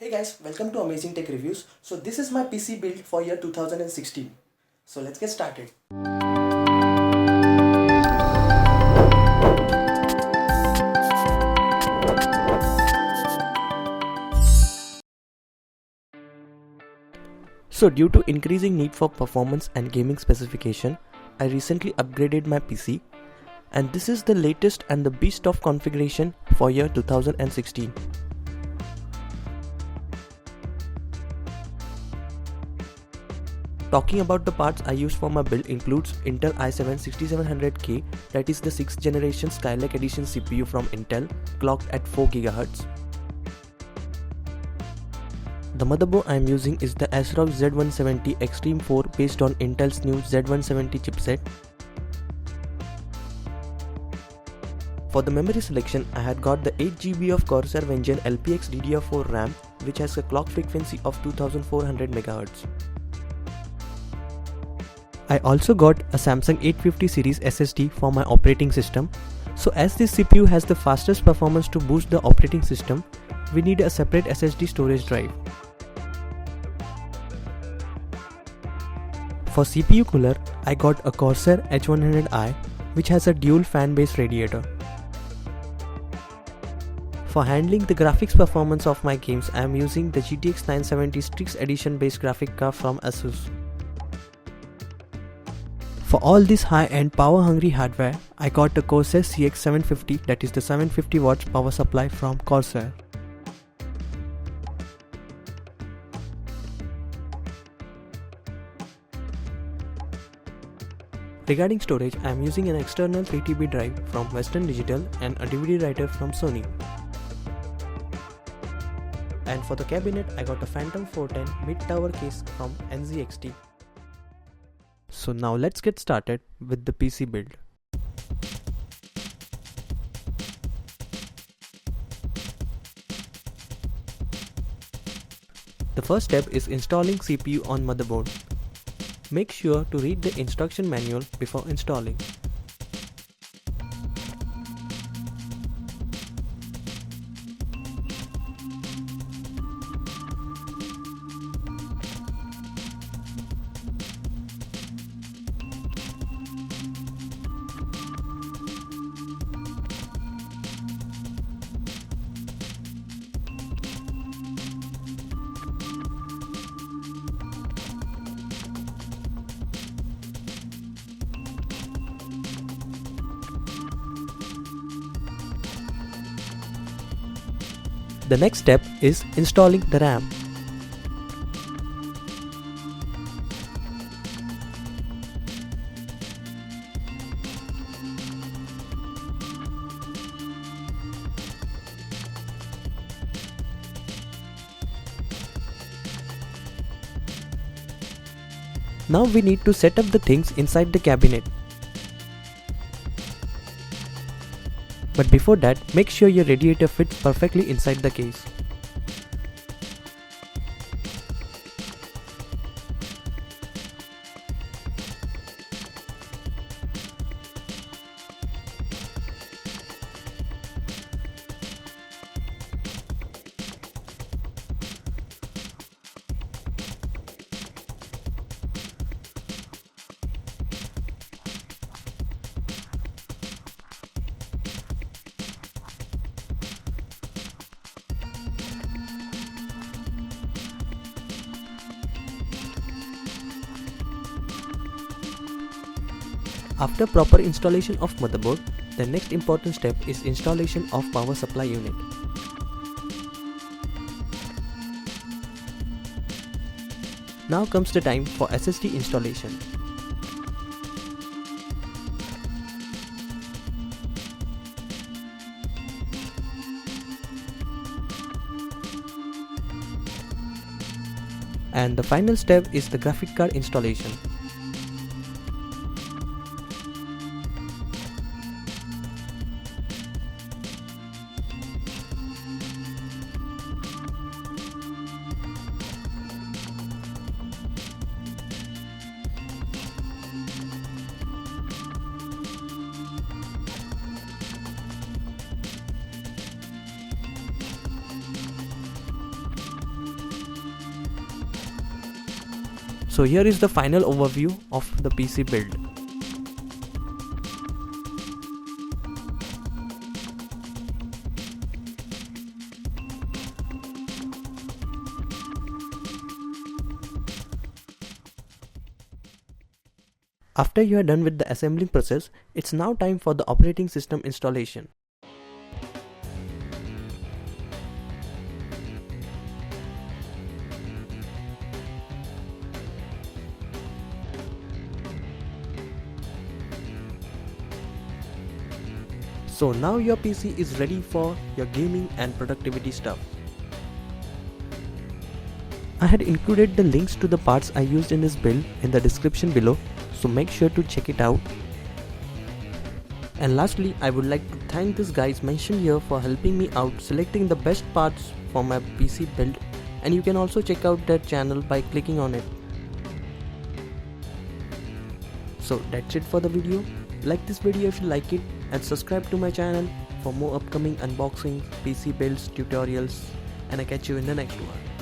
Hey guys, welcome to Amazing Tech Reviews. So this is my PC build for year 2016. So let's get started. So due to increasing need for performance and gaming specification, I recently upgraded my PC and this is the latest and the best of configuration for year 2016. Talking about the parts I used for my build includes Intel i7-6700K, that is the 6th generation Skylake Edition CPU from Intel, clocked at 4 GHz. The motherboard I am using is the ASRock Z170 Extreme 4 based on Intel's new Z170 chipset. For the memory selection, I had got the 8GB of Corsair Vengeance LPX DDR4 RAM, which has a clock frequency of 2400 MHz. I also got a Samsung 850 series SSD for my operating system. So as this CPU has the fastest performance to boost the operating system, we need a separate SSD storage drive. For CPU cooler, I got a Corsair H100i, which has a dual fan base radiator. For handling the graphics performance of my games, I am using the GTX 970 Strix Edition based graphic card from Asus. For all this high-end power-hungry hardware, I got the Corsair CX750, that is the 750 watts power supply from Corsair. Regarding storage, I am using an external 3TB drive from Western Digital and a DVD writer from Sony. And for the cabinet, I got a Phantom 410 mid-tower case from NZXT. So now let's get started with the PC build. The first step is installing CPU on motherboard. Make sure to read the instruction manual before installing. The next step is installing the RAM. Now we need to set up the things inside the cabinet. But before that, make sure your radiator fits perfectly inside the case. After proper installation of motherboard, the next important step is installation of power supply unit. Now comes the time for SSD installation. And the final step is the graphic card installation. So here is the final overview of the PC build. After you are done with the assembling process, it's now time for the operating system installation. So now your PC is ready for your gaming and productivity stuff. I had included the links to the parts I used in this build in the description below, so make sure to check it out. And lastly, I would like to thank these guys mentioned here for helping me out selecting the best parts for my PC build, and you can also check out their channel by clicking on it. So that's it for the video. Like this video if you like it, and subscribe to my channel for more upcoming unboxings, PC builds, tutorials, and I catch you in the next one.